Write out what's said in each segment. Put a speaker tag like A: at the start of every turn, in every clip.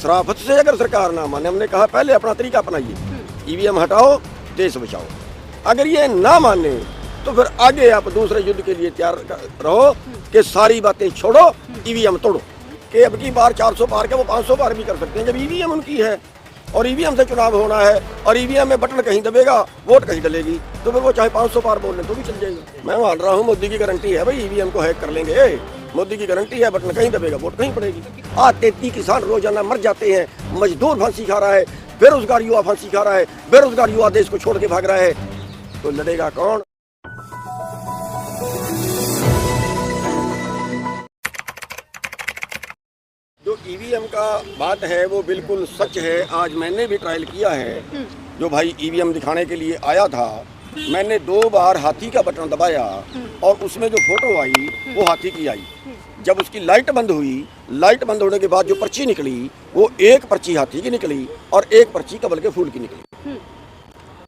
A: शराफत से अगर सरकार ना माने, हमने कहा पहले अपना तरीका अपनाइए, ईवीएम हटाओ, देश बचाओ। अगर ये ना माने तो फिर आगे आप दूसरे युद्ध के लिए तैयार रहो कि सारी बातें छोड़ो, ईवीएम तोड़ो। कि अब की बार 400 पार के वो 500 पार भी कर सकते हैं जब ईवीएम उनकी है और ईवीएम से चुनाव होना है और ईवीएम में बटन कहीं दबेगा, वोट कहीं डलेगी, तो फिर वो चाहे 500 पार बोल लें तो भी चल जाएगा। मैं मान रहा हूँ मोदी की गारंटी है भाई, ईवीएम को हैक कर लेंगे, मोदी की गारंटी है, बटन कहीं दबेगा, वोट कहीं पड़ेगी। आज 33 किसान रोजाना मर जाते हैं, मजदूर फांसी खा रहा है, बेरोजगार युवा फांसी खा रहा है, बेरोजगार युवा देश को छोड़ के भाग रहा है, तो लड़ेगा कौन? जो ईवीएम का बात है वो बिल्कुल सच है। आज मैंने भी ट्रायल किया है। जो भाई ईवीएम दिखाने के लिए आया था, मैंने 2 बार हाथी का बटन दबाया और उसमें जो फोटो आई वो हाथी की आई। जब उसकी लाइट बंद हुई, लाइट बंद होने के बाद जो पर्ची निकली वो एक पर्ची हाथी की निकली और एक पर्ची कमल के फूल की निकली।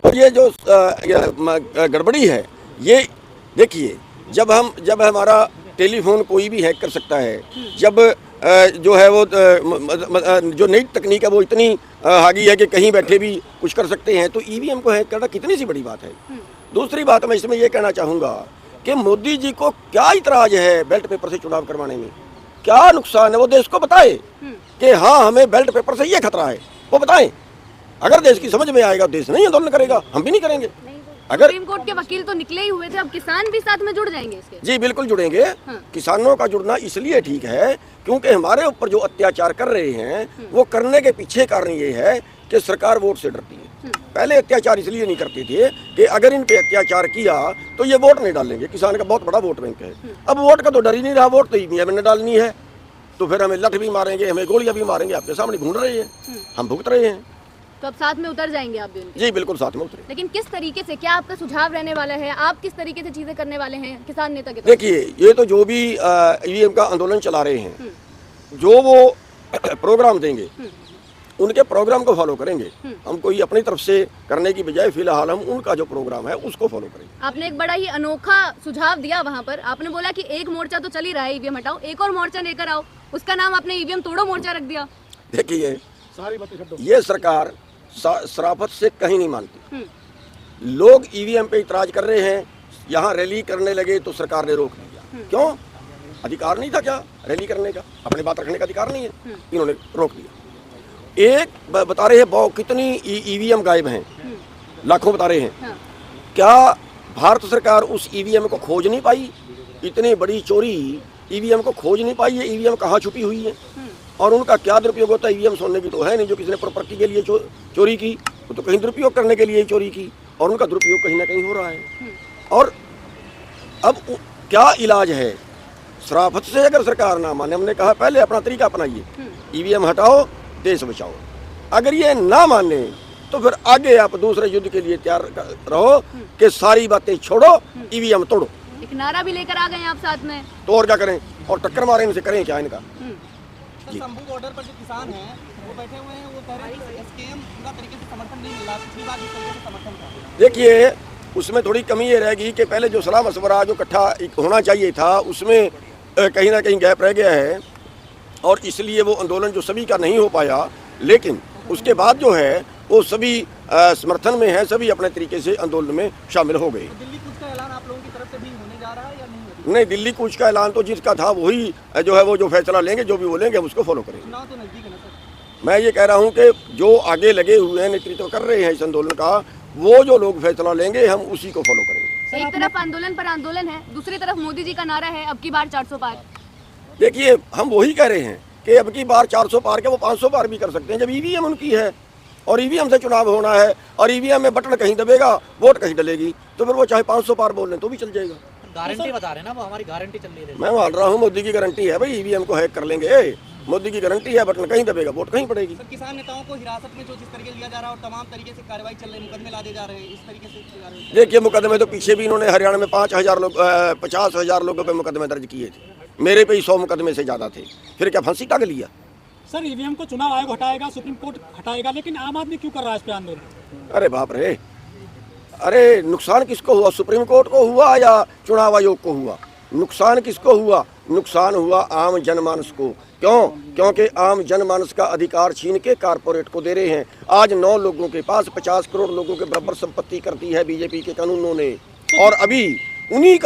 A: और ये जो गड़बड़ी है, ये देखिए, जब हमारा टेलीफोन कोई भी हैक कर सकता है, जब जो है वो जो नई तकनीक है वो इतनी आगे है कि कहीं बैठे भी कुछ कर सकते हैं, तो ईवीएम को हैक करना कितनी सी बड़ी बात है। दूसरी बात मैं इसमें ये कहना चाहूँगा कि मोदी जी को क्या इतराज है बेल्ट पेपर से चुनाव करवाने में, क्या नुकसान है वो देश को बताए कि हाँ हमें बेल्ट पेपर से ये खतरा है, वो बताएं। अगर देश की समझ में आएगा, देश नहीं आंदोलन करेगा, हम भी नहीं करेंगे। अगर
B: सुप्रीम कोर्ट के वकील तो निकले ही हुए थे, अब किसान भी साथ में जुड़ जाएंगे इसके?
A: जी बिल्कुल जुड़ेंगे। हाँ। किसानों का जुड़ना इसलिए ठीक है क्योंकि हमारे ऊपर जो अत्याचार कर रहे हैं वो करने के पीछे कारण ये है कि सरकार वोट से डरती है। पहले अत्याचार इसलिए नहीं करते थे कि अगर इन पे अत्याचार किया तो ये वोट नहीं डालेंगे, किसान का बहुत बड़ा वोट बैंक है। अब वोट का तो डर ही नहीं रहा, वोट तो ईवीएम में डालनी है, तो फिर हमें लठ भी मारेंगे, हमें गोलियां भी मारेंगे, आपके सामने ढूंढ रहे हैं, हम भुगत रहे हैं।
B: तो अब साथ में उतर जाएंगे आप भी उनके? जी
A: बिल्कुल साथ में उतरे।
B: लेकिन किस तरीके से, क्या आपका सुझाव रहने वाला है, आप किस तरीके से चीजें करने वाले हैं किसान नेता के?
A: देखिए, ये तो जो भी ईवीएम का आंदोलन चला रहे हैं, जो वो प्रोग्राम देंगे उनके प्रोग्राम को फॉलो करेंगे। हम कोई अपनी तरफ से करने की बजाय फिलहाल हम उनका जो प्रोग्राम है उसको फॉलो करेंगे। आपने
B: एक बड़ा ही अनोखा सुझाव दिया वहाँ पर, आपने बोला कि एक मोर्चा तो चल ही रहा है ईवीएम हटाओ, एक और मोर्चा लेकर आओ, उसका नाम आपने ईवीएम तोड़ो मोर्चा रख दिया।
A: देखिए, ये सरकार शराफत से कहीं नहीं मानती। लोग ईवीएम पे इतराज कर रहे हैं, यहाँ रैली करने लगे तो सरकार ने रोक दिया। क्यों? अधिकार नहीं था क्या रैली करने का? अपनी बात रखने का अधिकार नहीं है, इन्होंने रोक दिया। एक बता रहे हैं कितनी ईवीएम गायब हैं, लाखों बता रहे हैं। क्या भारत सरकार उस ईवीएम को खोज नहीं पाई? इतनी बड़ी चोरी ईवीएम को खोज नहीं पाई है, ईवीएम कहाँ छुपी हुई है? और उनका क्या दुरुपयोग होता है? ईवीएम सोने की तो है नहीं, जो किसी ने प्रॉपर्टी के लिए चोरी की, वो तो कहीं दुरुपयोग करने के लिए ही चोरी की, और उनका दुरुपयोग कहीं ना कहीं हो रहा है। और अब क्या इलाज है? शराफत से अगर सरकार ना माने, हमने कहा पहले अपना तरीका अपनाइए, ईवीएम हटाओ, देश बचाओ। अगर ये ना माने तो फिर आगे आप दूसरे युद्ध के लिए तैयार रहो कि सारी बातें छोड़ो, ईवीएम तोड़ो।
B: एक नारा भी लेकर आ गए आप साथ में,
A: तो और क्या करें? और टक्कर मारे इनसे, करें क्या इनका?
C: शंभू बॉर्डर पर जो किसान हैं वो बैठे हुए हैं, वो कह रहे हैं कि एसकेएम पूरा तरीके से समर्थन नहीं मिला, पिछली बार जिस तरीके से समर्थन था।
A: देखिए, उसमें थोड़ी कमी ये रहेगी कि पहले जो सलाह मशवरा जो इकट्ठा होना चाहिए था उसमें कहीं ना कहीं गैप रह गया है, और इसलिए वो आंदोलन जो सभी का नहीं हो पाया। लेकिन उसके बाद जो है वो सभी समर्थन में है, सभी अपने तरीके से आंदोलन में शामिल हो गए।
C: दिल्ली कूच का ऐलान आप लोगों की तरफ से भी होने जा रहा है या नहीं?
A: नहीं, दिल्ली कूच का ऐलान तो जिसका था वही जो है वो जो फैसला लेंगे, जो भी बोलेंगे हम उसको फॉलो करेंगे।
C: चुनाव तो नजदीक है ना सर?
A: मैं ये कह रहा हूँ कि जो आगे लगे हुए हैं, नेतृत्व कर रहे हैं इस आंदोलन का, वो जो लोग फैसला लेंगे हम उसी को फॉलो करेंगे।
B: एक तरफ आंदोलन पर आंदोलन है, दूसरी तरफ मोदी जी का नारा है अब की बार 400 पार।
A: देखिए, हम वही कह रहे हैं कि अब की बार 400 पार के वो 500 पार भी कर सकते हैं जब ईवीएम उनकी है और ईवीएम से चुनाव होना है और ईवीएम में बटन कहीं दबेगा, वोट कहीं डलेगी, तो फिर वो चाहे 500 पार बोल लें तो भी चल जाएगा।
C: गारंटी बता रहे हैं ना, वो हमारी गारंटी चल रही है।
A: मैं मान रहा हूँ मोदी की गारंटी है भाई, ईवीएम को हैक कर लेंगे, मोदी की गारंटी है, बटन कहीं दबेगा, वोट कहीं पड़ेगी।
C: सर, किसान नेताओं को हिरासत में जो जिस तरीके लिया जा रहा है और तमाम तरीके से कार्रवाई चल रही है, मुकदमे लादे जा रहे हैं, इस तरीके से
A: देखिए, मुकदमे तो पीछे भी इन्होंने हरियाणा में 50,000 लोगों पे मुकदमे दर्ज किए थे, मेरे पे ही 100 मुकदमे से ज्यादा थे, फिर क्या फांसी टांग लिया?
D: सर, ईवीएम को चुनाव आयोग हटाएगा, सुप्रीम कोर्ट हटाएगा, लेकिन आम आदमी क्यों कर रहा है इस पे आंदोलन?
A: अरे बाप रे, अरे नुकसान किसको हुआ? सुप्रीम कोर्ट को हुआ या चुनाव आयोग को हुआ? नुकसान किसको हुआ? नुकसान हुआ आम जनमानस को। क्यों? क्योंकि आम जनमानस का अधिकार छीन के कारपोरेट को दे रहे हैं। आज 9 लोगों के पास 50 करोड़ लोगों के बराबर संपत्ति कर दी है बीजेपी के कानूनों ने, और अभी उन्हीं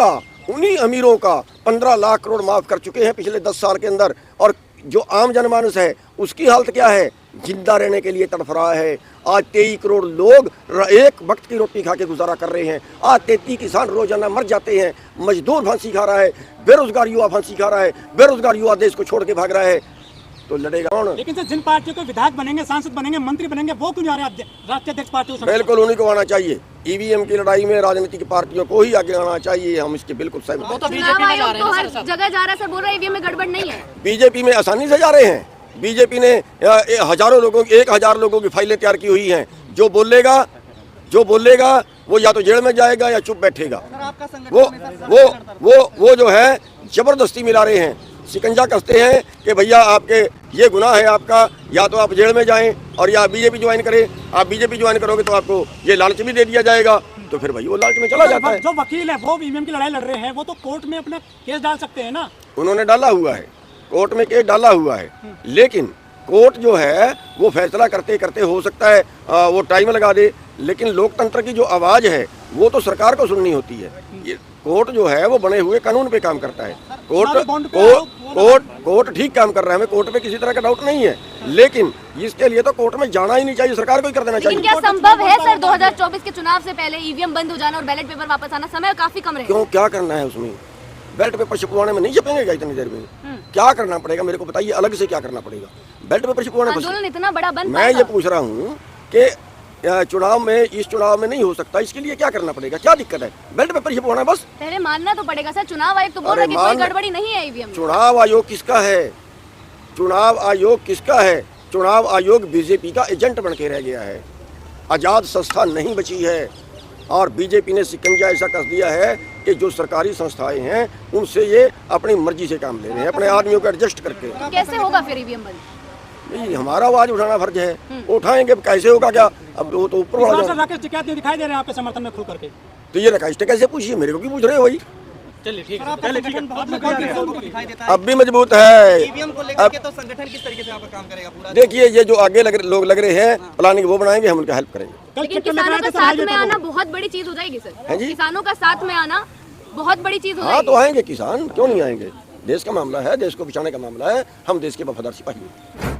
A: अमीरों का 15 लाख करोड़ माफ कर चुके हैं पिछले 10 साल के अंदर। और जो आम जनमानस है उसकी हालत क्या है? जिंदा रहने के लिए तड़फ रहा है। आज 23 करोड़ लोग एक वक्त की रोटी खा के गुजारा कर रहे हैं। आज 33 किसान रोजाना मर जाते हैं। मजदूर फांसी खा रहा है, बेरोजगार युवा फांसी खा रहा है, बेरोजगार युवा देश को छोड़ के भाग रहा है। तो लड़ेगा कौन?
D: लेकिन सर जिन पार्टियों को विधायक बनेंगे, सांसद बनेंगे, मंत्री बनेंगे, वो क्यों नहीं आ रहे राष्ट्रीय अध्यक्ष पार्टी?
A: बिल्कुल उन्हीं को आना चाहिए। ईवीएम की लड़ाई में राजनीतिक पार्टियों को ही आगे आना चाहिए। हम इसके बिल्कुल सहमत हैं।
B: चुनाव आयोग तो हर जगह जा रहा है सर, बोल रहा है ईवीएम में गड़बड़ नहीं है।
A: बीजेपी में आसानी से जा रहे हैं। बीजेपी ने हजारों लोगों की 1000 लोगों की फाइलें तैयार की हुई हैं। जो बोलेगा वो या तो जेल में जाएगा या चुप बैठेगा। वो जो है जबरदस्ती मिला रहे हैं, शिकंजा कसते हैं कि भैया आपके ये गुनाह है आपका, या तो आप जेल में जाएं और या बीजेपी ज्वाइन करें। आप बीजेपी ज्वाइन करोगे तो आपको ये लालच भी दे दिया जाएगा, तो फिर भाई वो लालच में चला जाता है।
D: जो वकील है वो ईवीएम की लड़ाई लड़ रहे हैं, वो तो कोर्ट में अपना केस डाल सकते हैं ना।
A: उन्होंने डाला हुआ है, कोर्ट में केस डाला हुआ है, लेकिन कोर्ट जो है वो फैसला करते करते हो सकता है वो टाइम लगा दे। लेकिन लोकतंत्र की जो आवाज़ है वो तो सरकार को सुननी होती है। ये कोर्ट जो है वो बने हुए कानून पे काम करता है। कोर्ट ठीक काम कर रहा है, हमें कोर्ट पे किसी तरह का डाउट नहीं है, लेकिन इसके लिए तो कोर्ट में जाना ही नहीं चाहिए, सरकार को ही कर देना चाहिए।
B: लेकिन क्या संभव है सर 2024 के चुनाव से पहले ईवीएम बंद हो जाना और बैलेट पेपर वापस आना? समय काफी कम रहेगा।
A: क्यों, क्या करना है उसमें? बैलेट पेपर छिपवाने में नहीं छपेंगे क्या इतनी देर में? क्या करना पड़ेगा मेरे को बताइए, अलग से क्या करना पड़ेगा? बैलेट पेपर छिपवाने
B: आंदोलन इतना बड़ा बन
A: मैं ये पूछ रहा हूँ कि इस चुनाव में नहीं हो सकता, इसके लिए क्या करना पड़ेगा? क्या दिक्कत है? बैलेट पेपर छिपवाना बस।
B: पहले मानना तो पड़ेगा सर, चुनाव आयोग तो बोल रहा है कि कोई गड़बड़ी नहीं है ईवीएम।
A: चुनाव आयोग किसका है? चुनाव आयोग किसका है? चुनाव आयोग बीजेपी का एजेंट बन के रह गया है। आजाद संस्था नहीं बची है, और बीजेपी ने शिकंजा ऐसा कस दिया है कि जो सरकारी संस्थाएं हैं उनसे ये अपनी मर्जी से काम ले रहे हैं, अपने आदमियों को एडजस्ट करके।
B: तो कैसे होगा फिर ईवीएम बंद?
A: नहीं, हमारा आवाज उठाना फर्ज है, उठाएंगे। कैसे होगा क्या? अब वो तो ऊपर वाला
D: राकेश टिकैत नहीं दिखाई दे रहे हैं आपके समर्थन में खुल करके।
A: तो ये राकेश टिकैत कैसे पूछिए, मेरे को क्यों पूछ रहे हो? वही
D: चलिए ठीक है,
C: दिखाई देता है।
A: अब भी मजबूत है।
C: ईवीएम को लेकर के तो संगठन किस तरीके से यहाँ पर काम करेगा पूरा?
A: देखिए, ये जो आगे लोग लग रहे हैं प्लानिंग वो बनाएंगे, हम उनका हेल्प करेंगे।
B: लेकिन किसानों का साथ में आना बहुत बड़ी चीज हो जाएगी सर। किसानों का साथ में आना बहुत बड़ी चीज हो जाएगी।
A: हाँ, तो आएंगे किसान, क्यों नहीं आएंगे? देश का मामला है, देश को बचाने का मामला है, हम देश के वफादार सिपाही हैं।